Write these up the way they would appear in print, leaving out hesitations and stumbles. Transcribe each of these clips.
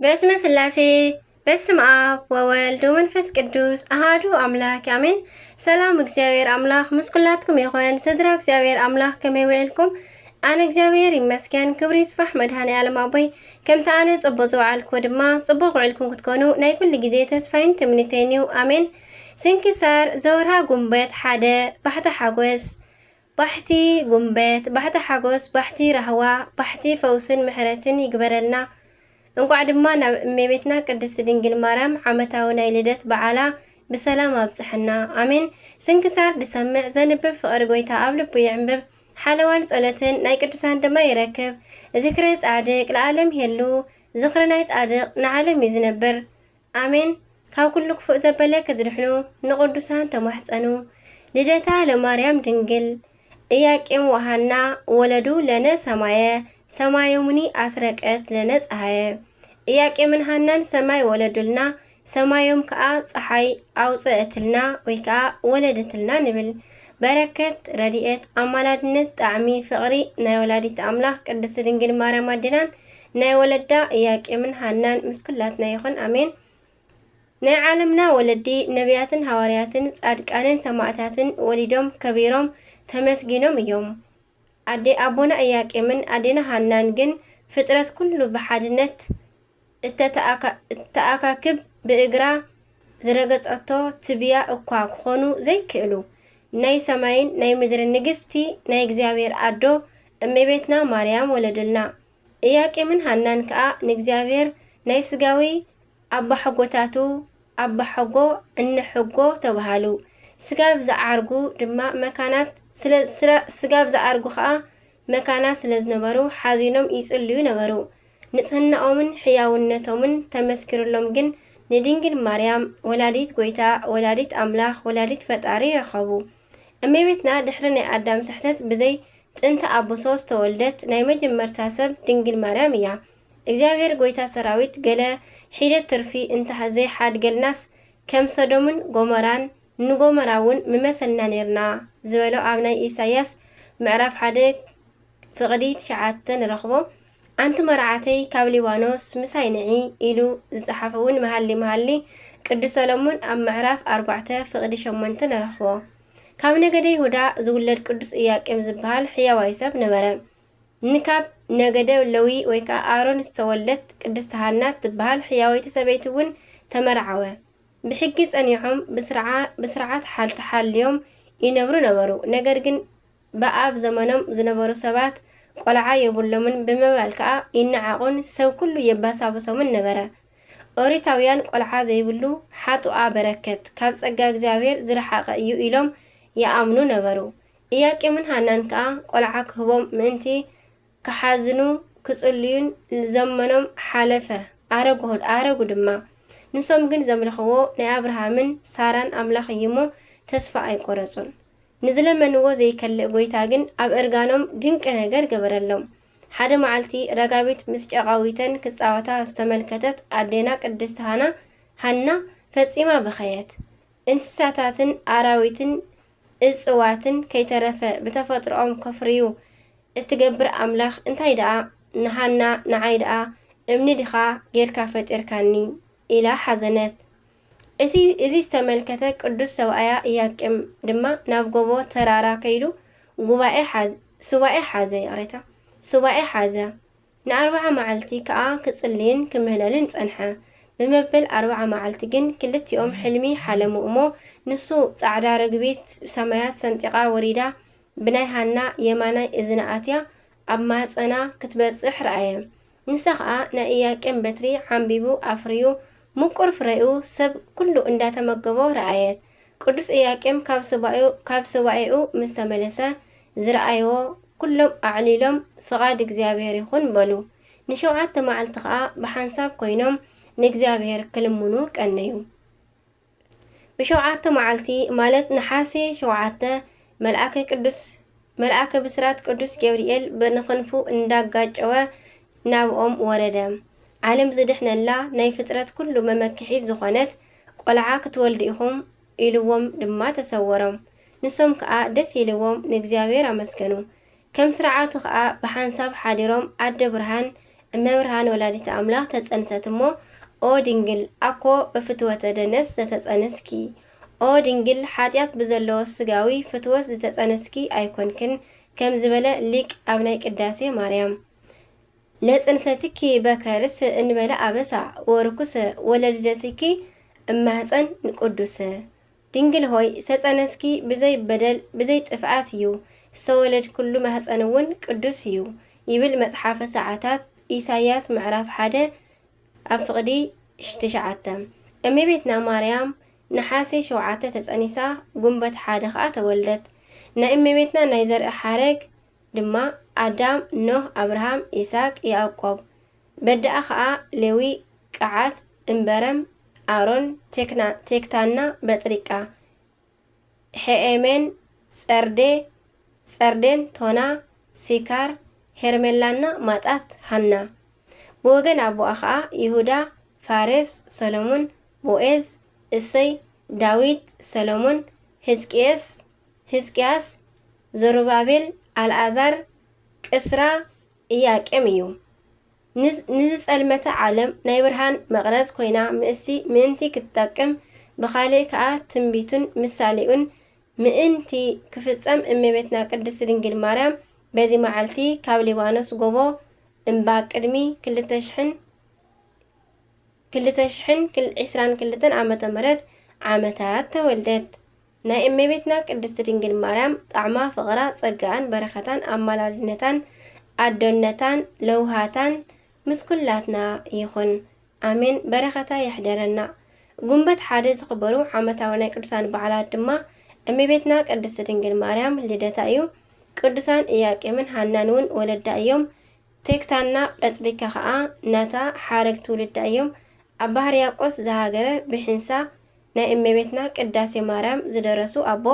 በስመ ስላሴ በስመ አብ ወወልድ ወመንፈስ ቅዱስ አሃዱ አምላክ አሜን። ሰላም እግዚአብሔር አምላክ ምስኩላትኩም ይኹን። ስድራ እግዚአብሔር አምላክ ከመይ ውዕልኩም? አነ እግዚአብሔር ይመስገን ክብሪ ይስፋሕ መድኃኔ ዓለም አቦይ ከምቲ ኣነ ጽቡቕ ዝውዓልኩ ድማ ጽቡቕ ውዕልኩም ክትኮኑ ናይ ኩሉ ግዜ ተስፋይን ትምኒተይን እዩ ኣሜን። ስንክሳር ዘወርሃ ጉንበት ሓደ ባሕቲ ሓጎስ ባሕቲ ጉንበት ባሕቲ ሓጎስ ባሕቲ ራህዋ ባሕቲ ፈውስን ምሕረትን ይግበረልና። እንቋዕ ድማ ናብ እመቤትና ቅድስት ድንግል ማርያም ዓመታዊ ናይ ልደት በዓላ ብሰላም ኣብፅሐና ኣሜን። ስንክሳር ድሰምዕ ዘንብብ ፍቕሪ ጎይታ ኣብ ልቡ ይዕንብብ ሓለዋን ጸሎትን ናይ ቅዱሳን ድማ ይረክብ። ዝክረ ጻድቅ ለዓለም የሉ ዝኽሪ ናይ ጻድቅ ንዓለም እዩ ዝነብር ኣሜን። ካብ ኩሉ ክፉእ ዘበለ ክዝድሕኑ ንቅዱሳን ተማሕፀኑ ልደታ ለማርያም ድንግል ኢያቄም ወሃና ወለዱ ለነ ሰማየ ሰማዮሙኒ አስረቀት ለነ ፀሐየ። ኢያቄምን ሃናን ሰማይ ወለዱልና ሰማዮም ከዓ ፀሐይ አውፅእትልና ወይ ከዓ ወለደትልና ንብል። በረከት ረድኤት አማላድነት ጣዕሚ ፍቅሪ ናይ ወላዲት አምላክ ቅድስት ድንግል ማርያም አድናን ናይ ወለዳ ኢያቄምን ሃናን ምስኩላትና ይኹን አሜን። ናይ ዓለምና ወለዲ ነቢያትን ሐዋርያትን ጻድቃንን ሰማዕታትን ወሊዶም ከቢሮም ተመስጊኖም እዮም። አዴ አቦና ኢያቄምን አዴና ሃናን ግን ፍጥረት ኩሉ በሓድነት እተኣካክብ ብእግራ ዝረገጸቶ ትብያ እኳ ክኾኑ ዘይክእሉ ናይ ሰማይን ናይ ምድርን ንግስቲ ናይ እግዚአብሔር አዶ እመቤትና ማርያም ወለዱልና። ኢያቄምን ሃናን ከዓ ንእግዚአብሔር ናይ ስጋዊ አባ ሕጎታቱ አባ ሕጎ እንሕጎ ተባሃሉ። ስጋ ብዝዓርጉ ድማ መካናት ስጋ ብዝዓርጉ ከዓ መካና ስለ ዝነበሩ ሓዚኖም ይጽልዩ ነበሩ። ንጽህናኦምን ሕያውነቶምን ተመስኪሩሎም ግን ንድንግል ማርያም ወላዲት ጎይታ ወላዲት አምላኽ ወላዲት ፈጣሪ ረኸቡ። እመቤትና ድሕሪ ናይ አዳም ስሕተት ብዘይ ጥንተ አብሶ ዝተወልደት ናይ መጀመርታ ሰብ ድንግል ማርያም እያ። እግዚአብሔር ጎይታ ሰራዊት ገለ ሒደት ትርፊ እንተዘይ ሓድገልናስ ከም ሰዶምን ጎሞራን ንጎሞራ እውን ምመሰልና ነርና ዝበሎ ኣብ ናይ ኢሳያስ ምዕራፍ 1 ፍቕዲ 9 ንረኽቦ። ኣንቲ መርዓተይ ካብ ሊባኖስ ምሳይ ንዒ ኢሉ ዝፀሓፈ እውን መሃሊ ቅዱስ ሰሎሞን ኣብ ምዕራፍ 4 ፍቕዲ 8 ንረኽቦ። ካብ ነገደ ይሁዳ ዝውለድ ቅዱስ ኢያቄም ዝበሃል ሕያዋይ ሰብ ነበረ። ንካብ ነገደ ለዊ ወይ ከዓ ኣሮን ዝተወለደት ቅድስት ሃና ትበሃል ሕያወይቲ ሰበይቲ እውን ተመርዓወ። ብሕጊ ጸኒዖም ብስርዓት ሓልዮም ይነብሩ ነበሩ። ነገር ግን በኣብ ዘመኖም ዝነበሩ ሰባት ቆልዓ የብሎምን ብምባል ከዓ ይነዓቁን ሰብ ኩሉ የባሳብሶምን ነበረ። ኦሪታውያን ቆልዓ ዘይብሉ ሓጡኣ በረከት ካብ ጸጋ እግዚአብሔር ዝረሓቐ እዩ ኢሎም ይኣምኑ ነበሩ። ኢያቄምን ሃናን ከዓ ቆልዓ ክህቦም ምእንቲ ክሓዝኑ ክጽልዩን ዘመኖም ሓለፈ ኣረጉ ድማ። ንሶም ግን ዘምልኽዎ ናይ አብርሃምን ሳራን አምላኽ እዩሞ ተስፋ ኣይቆረጹን። ንዝለመንዎ ዘይከልእ ጎይታ ግን ኣብ እርጋኖም ድንቂ ነገር ገበረሎም። ሓደ መዓልቲ ረጋቢት ምስ ጨቓዊተን ክጻወታ ዝተመልከተት ኣዴና ቅድስት ሃና ፈጺማ በኸየት። እንስሳታትን ኣራዊትን እጽዋትን ከይተረፈ ብተፈጥሮኦም ከፍርዩ እትገብር አምላኽ እንታይ ደኣ ንሃና ንዓይ ደኣ እምኒ ዲኻ ጌርካ ፈጢርካኒ ኢላ ሓዘነት። እዚ ዝተመልከተ ቅዱስ ሰብኣያ ኢያቄም ድማ ናብ ጎቦ ተራራ ከይዱ ሱባኤ ሓዘ። ን40 መዓልቲ ከዓ ክጽልይን ክምህለልን ጸንሐ። ብመበል 40 መዓልቲ ግን ክልቲኦም ሕልሚ ሓለሙ እሞ ንሱ ጻዕዳ ርግቢት ሰማያት ሰንጢቓ ወሪዳ ብናይ ሃና የማናይ እዝና ኣትያ ኣብ ማፀና ክትበጽሕ ረአየ። ንሳ ከዓ ናይ ኢያቄም በትሪ ዓንቢቡ ኣፍርዩ ምቁር ፍረኡ ሰብ ኩሉ እንዳተመገቦ ረአየት። ቅዱስ ኢያቄም ካብ ሱባኤኡ ምስ ተመለሰ ዝረአይዎ ኩሎም ኣዕሊሎም ፍቓድ እግዚአብሔር ይኹን በሉ። ን7 መዓልቲ ከዓ ብሓንሳብ ኮይኖም ንእግዚአብሔር ክልምኑ ቀነዩ። ብ7 መዓልቲ ማለት ነሓሴ 7 መልአከ ብስራት ቅዱስ ገብርኤል ብንኽንፉ እንዳጋጨወ ናብኦም ወረደ። ዓለም ዝድሕነላ ናይ ፍጥረት ኩሉ መመክሒት ዝኾነት ቆልዓ ክትወልዱ ኢኹም ኢልዎም ድማ ተሰወሮም። ንሶም ከዓ ደስ ኢልዎም ንእግዚአብሔር ኣመስገኑ። ከም ስርዓቱ ከዓ ብሓንሳብ ሓዲሮም ኣደ ብርሃን እመብርሃን ወላዲተ አምላክ ተጸንሰት እሞ ኦ ድንግል አኮ በፍትወተ ደነስ ዘተጸነስኪ ኦ ድንግል ኃጢአት በዘለዎ ስጋዊ ፍትወት ዘተጸነስኪ አይኮንክን ከም ዝበለ ሊቅ ኣብ ናይ ቅዳሴ ማርያም ለጽንሰትኪ በከርስ እንበለ አበሳ ወርኩሰ ወለልደትኪ እማህፀን ንቅዱሰ ድንግል ሆይ ተጸነስኪ ብዘይ በደል ብዘይ ጥፍአት እዩ ዝተወለድ ኩሉ ማህፀን እውን ቅዱስ እዩ ይብል መጽሓፈ ሰዓታት ኢሳያስ ምዕራፍ 1 ኣብ ፍቕዲ 9 እመቤትና ማርያም ነሓሴ 7 ተጸኒሳ ጉንበት 1 ከዓ ተወልደት ናይ እመቤትና ናይ ዘርአ ሓረግ ድማ አዳም ኖህ አብርሃም ይስሐቅ ያዕቆብ በዳአ ከዓ ሌዊ ቀዓት እምበረም አሮን ቴክታና በጥሪቃ ሄኤሜን ጸርዴን ቶና ሲካር ሄርሜላና ማጣት ሃና በወገን አቦአ ከዓ ይሁዳ ፋሬስ ሰሎሞን ቦኤዝ እሰይ ዳዊት ሰሎሞን ሕዝቅያስ ዘሩባቤል አልዓዛር ቅስራ ኢያቄም እዩ ንዝጸልመተ ዓለም ናይ ብርሃን መቕረጽ ኮይና ምእንቲ ክትጠቅም ብኻልእ ከዓ ትንቢቱን ምሳሌኡን ምእንቲ ክፍጸም እመቤትና ቅድስት ድንግል ማርያም በዚ መዓልቲ ካብ ሊባኖስ ጎቦ እምባ ቅድሚ 2022 ዓመተ ምህረት ዓመታት ተወልደት ናይ እመቤትና ቅድስት ድንግል ማርያም ጣዕማ ፍቕራ ጸጋን በረኸታን አማላልነታን አዶነታን ለውሃታን ምስኩላትና ይኹን አሜን። በረኸታ ይሕደረና። ጉንበት 1 ዝኽበሩ ዓመታዊ ናይ ቅዱሳን በዓላት ድማ እመቤትና ቅድስት ድንግል ማርያም ልደታ እዩ። ቅዱሳን ኢያቄምን ሃናን እውን ወለዳ እዮም። ቴክታና ጴጥሪካ ከዓ ናታ ሓረግ ትውልዳ እዮም። አባ ሕርያቆስ ዝሃገረ ብሕንሳ ናይ እመቤትና ቅዳሴ ማርያም ዝደረሱ አቦ።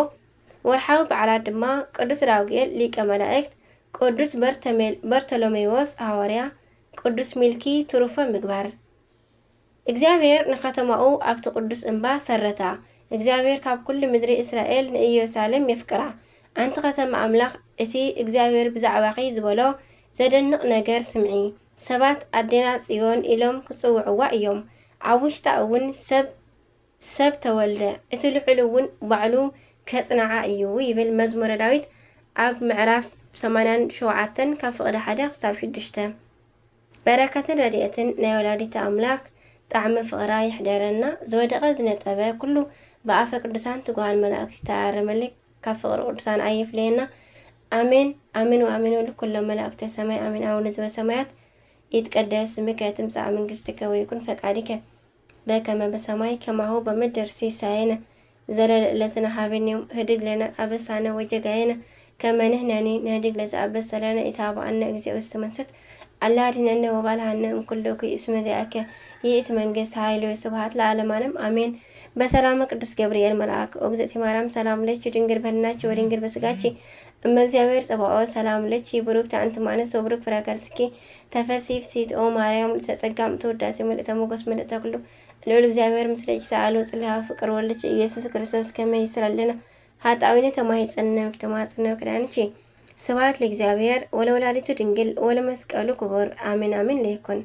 ወርሓዊ በዓላት ድማ ቅዱስ ራጉኤል ሊቀ መላእክት፣ ቅዱስ በርተሎሜዎስ ሐዋርያ፣ ቅዱስ ሚልኪ ትሩፈ ምግባር። እግዚአብሔር ንኸተማኡ ኣብቲ ቅዱስ እምባ ሰረታ። እግዚአብሔር ካብ ኩሉ ምድሪ እስራኤል ንኢየሩሳሌም የፍቅራ። ኣንቲ ከተማ ኣምላኽ እቲ እግዚአብሔር ብዛዕባኺ ዝበሎ ዘደንቕ ነገር ስምዒ። ሰባት ኣዴና ጽዮን ኢሎም ክጽውዕዋ እዮም። ኣብ ውሽጣ እውን ሰብ ተወልደ እቲ ልዑል እውን ባዕሉ ከጽንዓ እዩ ይብል መዝሙረ ዳዊት ኣብ ምዕራፍ 87 ካብ ፍቕዲ 1 ክሳብ 6። በረከትን ረድኤትን ናይ ወላዲተ አምላክ ጣዕሚ ፍቕራ ይሕደረና። ዝወደቐ ዝነጠበ ኩሉ ብኣፈ ቅዱሳን ትጉሃን መላእክቲ ተኣረመልክ ካብ ፍቕሪ ቅዱሳን ኣይፍለየና። አሜን አሜን ወአሜን ወለኩሎም መላእክተ ሰማይ አሜን። አቡነ ዘበሰማያት ይትቀደስ ስምከ ትምጻእ መንግሥትከ ወይኩን ፈቃድከ በከመ በሰማይ ከማሁ በምድር ሲሳየነ ዘለለ ዕለትነ ሀበነ ዮም ህድግ ለነ አበሳነ ወጀጋየነ ከመ ንሕነኒ ንህድግ ለዘአበሰ ለነ ኢታብአነ እግዚኦ ውስተ መንሱት አላ አድኅነነ ወባልሐነ እምኩሉ እኩይ እስመ ዚአከ ይእቲ መንግሥት ኃይል ወስብሐት ለዓለመ ዓለም አሜን። በሰላም ቅዱስ ገብርኤል መልአክ ወእግዝእቲ ማርያም ሰላም ለኪ ድንግል በድናኪ ወድንግል በስጋኪ እመ እግዚአብሔር ጸባኦት ሰላም ለኪ ብሩክት አንቲ እምአንስት ወብሩክ ፍሬ ከርሥኪ ተፈሥሒ ፍሥሕት ኦ ማርያም ተጸጋም ተወዳሴ ምልዕተ ሞገስ ምልዕተ ኩሉ ልዑል እግዚአብሔር ምስለኪ ሰአሎ ጽልሃ ፍቅር ወልድኪ ኢየሱስ ክርስቶስ ከመ ይስረልና ኃጣውኢነ ተማሂፀነ ምክተማጽነ ክዳንቺ ስብሐት ለእግዚአብሔር ወለወላዲቱ ድንግል ወለመስቀሉ ክቡር አሜን አሜን ለይኩን።